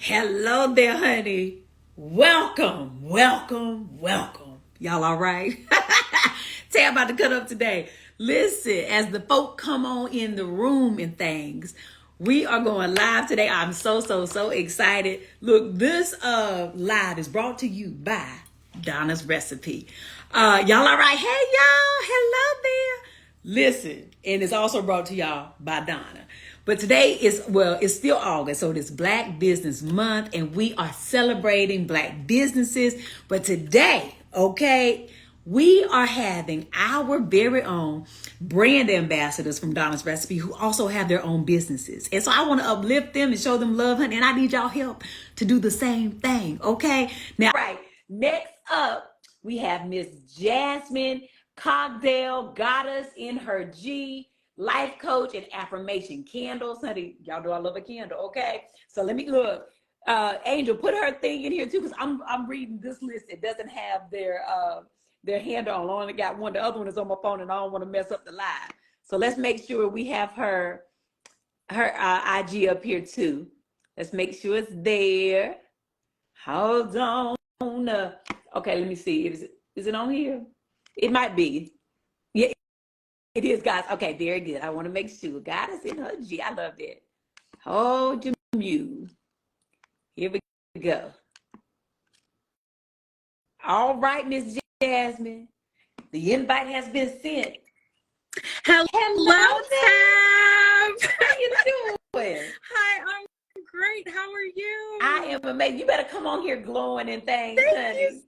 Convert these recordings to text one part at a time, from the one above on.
Hello there, honey. Welcome, welcome, welcome. Y'all all right? Tay about to cut up today. Listen, as the folk come on in the room and things, we are going live today. I'm so excited. Look, this live is brought to you by Donna's Recipe. Y'all all right? Hey, y'all. Hello there. Listen, and it's also brought to y'all by Donna. But today it's still August, so it's Black Business Month, and we are celebrating Black businesses. But today, okay, we are having our very own brand ambassadors from Donna's Recipe who also have their own businesses. And so I want to uplift them and show them love, honey, and I need y'all help to do the same thing, okay? Now, right, next up, we have Miss Jasmine Cogdale, Goddess in her G, life coach and affirmation candles. Honey, y'all know I love a candle, okay? So let me look. Angel, put her thing in here too, because I'm reading this list. It doesn't have their handle on. I only got one. The other one is on my phone, and I don't want to mess up the live. So let's make sure we have her IG up here too. Let's make sure it's there. Hold on. Okay, let me see. Is it on here? It might be. Yeah, it is, guys. Okay, very good. I want to make sure. Goddess in her G. I love that. Hold your mute. Here we go. All right, Miss Jasmine. The invite has been sent. Hello, Tab. How you doing? Hi, I'm great. How are you? I am amazing. You better come on here glowing and things, Thank you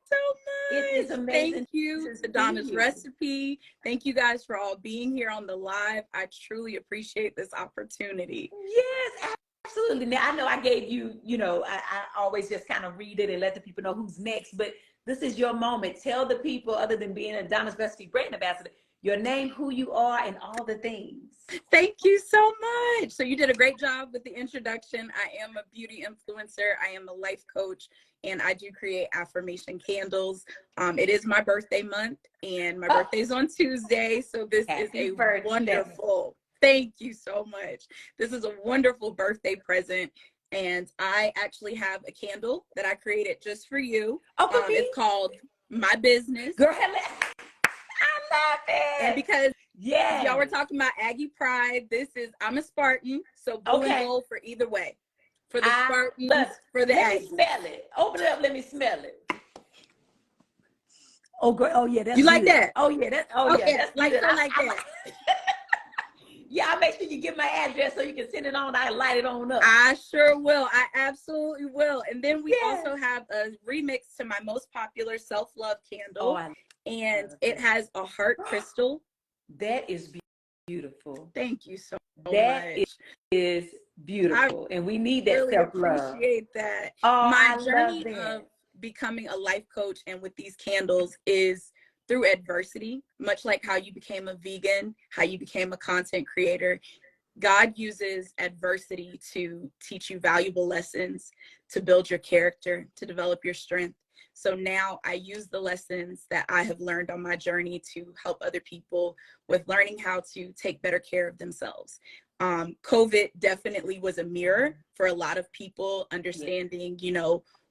so much. It is amazing. Thank you to Donna's Recipe. Thank you guys for all being here on the live. I truly appreciate this opportunity. Yes, absolutely. Now, I know I gave you, I always just kind of read it and let the people know who's next, but this is your moment. Tell the people, other than being a Donna's Recipe brand ambassador, your name, who you are, and all the things. Thank you so much. So you did a great job with the introduction. I am a beauty influencer. I am a life coach, and I do create affirmation candles. It is my birthday month, and my birthday's on Tuesday. So this is a wonderful, thank you so much. This is a wonderful birthday present. And I actually have a candle that I created just for you. It's called My Business. Girl, I love it. And because y'all were talking about Aggie Pride, I'm a Spartan, so blue and gold for either way. For the Spartans, for the Aggies. Let me smell it. Open it up, let me smell it. Oh, girl, oh yeah, that's you good. Like that? Oh yeah, that's that's like good. like that. Yeah, I'll make sure you get my address so you can send it on. I light it on up. I sure will. I absolutely will. And then we also have a remix to my most popular self-love candle. And it has a heart crystal. That is beautiful. Thank you so much. That is beautiful. And we need that really self-love. Appreciate that. Oh, my journey of becoming a life coach and with these candles is through adversity, much like how you became a vegan, how you became a content creator. God uses adversity to teach you valuable lessons, to build your character, to develop your strength. So now I use the lessons that I have learned on my journey to help other people with learning how to take better care of themselves. COVID definitely was a mirror for a lot of people, understanding,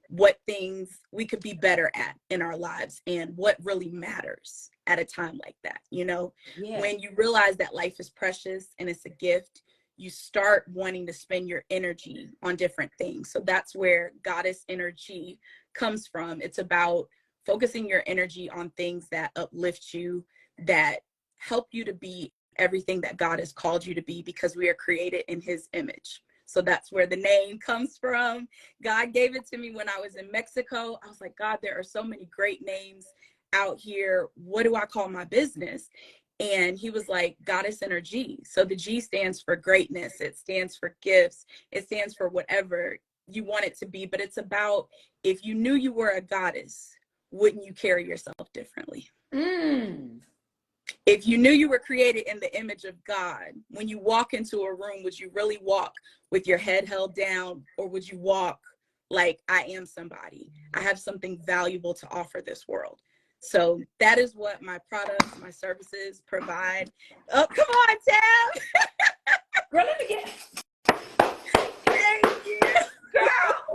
what things we could be better at in our lives and what really matters at a time like that. When you realize that life is precious and it's a gift, you start wanting to spend your energy on different things. So that's where Goddess Energy comes from. It's about focusing your energy on things that uplift you, that help you to be everything that God has called you to be, because we are created in his image. So that's where the name comes from. God gave it to me when I was in Mexico. I was like, God, there are so many great names out here. What do I call my business? And he was like, Goddess Energy. So the G stands for greatness. It stands for gifts. It stands for whatever you want it to be. But it's about, if you knew you were a goddess, wouldn't you carry yourself differently? If you knew you were created in the image of God, when you walk into a room, would you really walk with your head held down, or would you walk like, I am somebody? I have something valuable to offer this world. So that is what my products, my services provide. Oh, come on, Tab. Girl, let me get Thank you. Girl.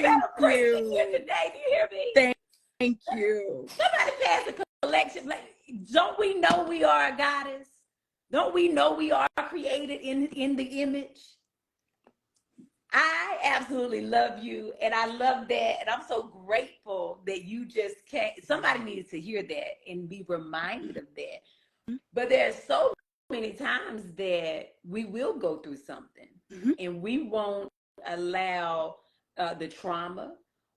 celebration here today. Do you hear me? Thank you. Somebody pass the collection. Don't we know we are a goddess? Don't we know we are created in the image? I absolutely love you, and I love that, and I'm so grateful that you just can't. Somebody needs to hear that and be reminded of that. But there's so many times that we will go through something, and we won't allow the trauma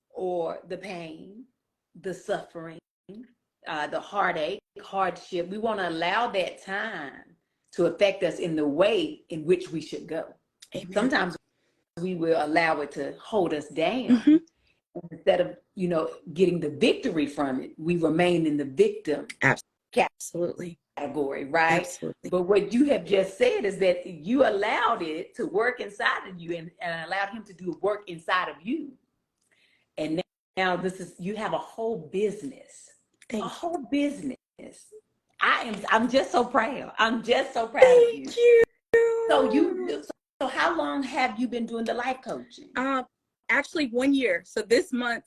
or the pain, the suffering, the heartache, hardship. We won't allow that time to affect us in the way in which we should go. Amen. Sometimes we will allow it to hold us down. Instead of, getting the victory from it, we remain in the victim Absolutely. category, right? Absolutely. But what you have just said is that you allowed it to work inside of you and allowed him to do work inside of you. And now you have a whole business. Whole business. I'm just so proud. I'm just so proud of you. Thank you. So how long have you been doing the life coaching? Actually 1 year. So this month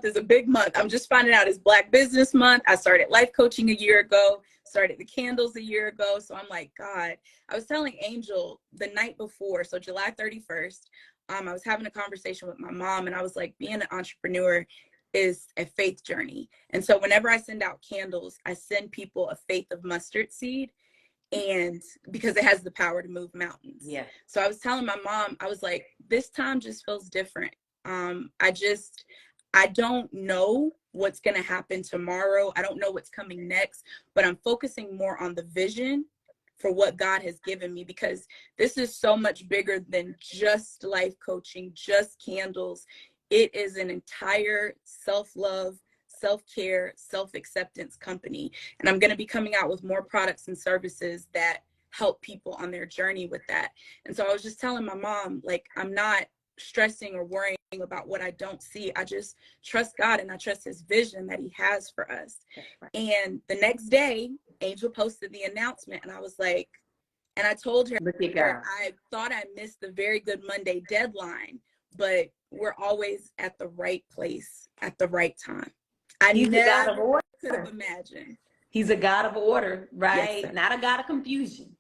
is a big month. I'm just finding out it's Black Business Month. I started life coaching a year ago, started the candles a year ago. So I'm like, God, I was telling Angel the night before, so July 31st, I was having a conversation with my mom, and I was like, being an entrepreneur is a faith journey. And so whenever I send out candles, I send people a faith of mustard seed. And because it has the power to move mountains. Yeah. So I was telling my mom, I was like, this time just feels different. I don't know what's going to happen tomorrow. I don't know what's coming next, but I'm focusing more on the vision for what God has given me, because this is so much bigger than just life coaching, just candles. It is an entire self-love, self-care, self-acceptance company. And I'm going to be coming out with more products and services that help people on their journey with that. And so I was just telling my mom, like, I'm not stressing or worrying about what I don't see. I just trust God, and I trust his vision that he has for us. Right. And the next day, Angel posted the announcement, and I was like, and I told her, I thought I missed the Very Good Monday deadline, but we're always at the right place at the right time. He's a God of order. Could have imagined. He's a God of order, right? Yes, not a God of confusion.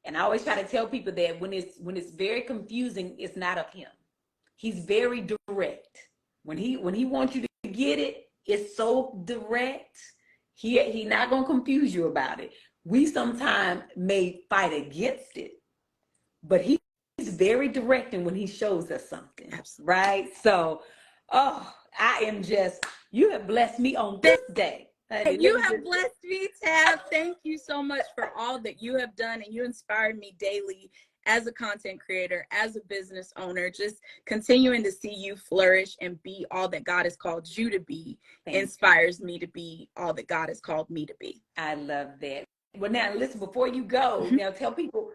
And I always try to tell people that when it's very confusing, it's not of him. He's very direct. When he wants you to get it, it's so direct. He's not gonna confuse you about it. We sometimes may fight against it, but he's very direct when he shows us something. Absolutely. Right? So, you have blessed me on this day. You have blessed me, Tab. Thank you so much for all that you have done, and you inspired me daily as a content creator, as a business owner, just continuing to see you flourish and be all that God has called you to be. Inspires me to be all that God has called me to be. I love that. Well, now listen, before you go, now tell people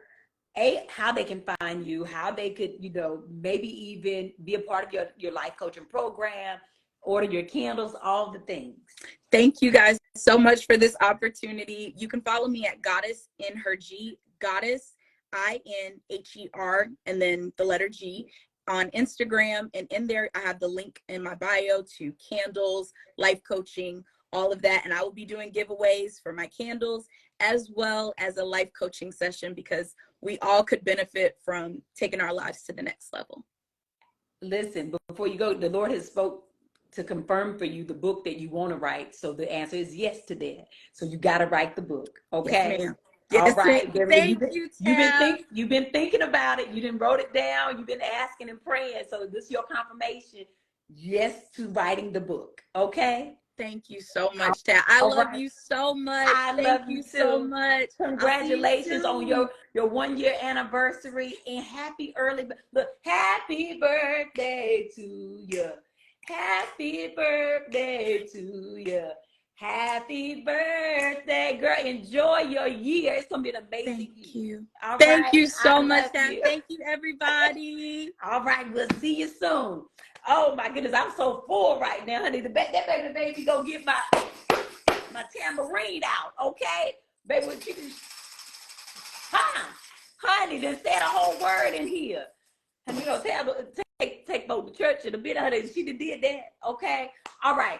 how they can find you, how they could, maybe even be a part of your life coaching program, order your candles, all the things. Thank you guys so much for this opportunity. You can follow me at Goddess in her G, Goddess INHER, and then the letter G on Instagram. And in there, I have the link in my bio to candles, life coaching, all of that. And I will be doing giveaways for my candles as well as a life coaching session, because we all could benefit from taking our lives to the next level. Listen, before you go, the Lord has spoke to confirm for you the book that you want to write. So the answer is yes to that. So you got to write the book. Okay. Yes, ma'am. Yes, all right. Thank you, Tab. You've been thinking about it. You didn't wrote it down. You've been asking and praying. So this is your confirmation. Yes to writing the book. Okay. Thank you so much, Tab. I love you so much. Thank you so much. Congratulations on your 1 year anniversary, and happy birthday to you. Happy birthday to you. Happy birthday, girl. Enjoy your year. It's going to be an amazing year. Thank you. All Thank right. you so much, Tab. Thank you, everybody. All right. We'll see you soon. Oh, my goodness. I'm so full right now, honey. That baby go get my tambourine out, okay? Baby, honey, then said a whole word in here. And take both to church touching a bit of her. She did that. Okay. All right.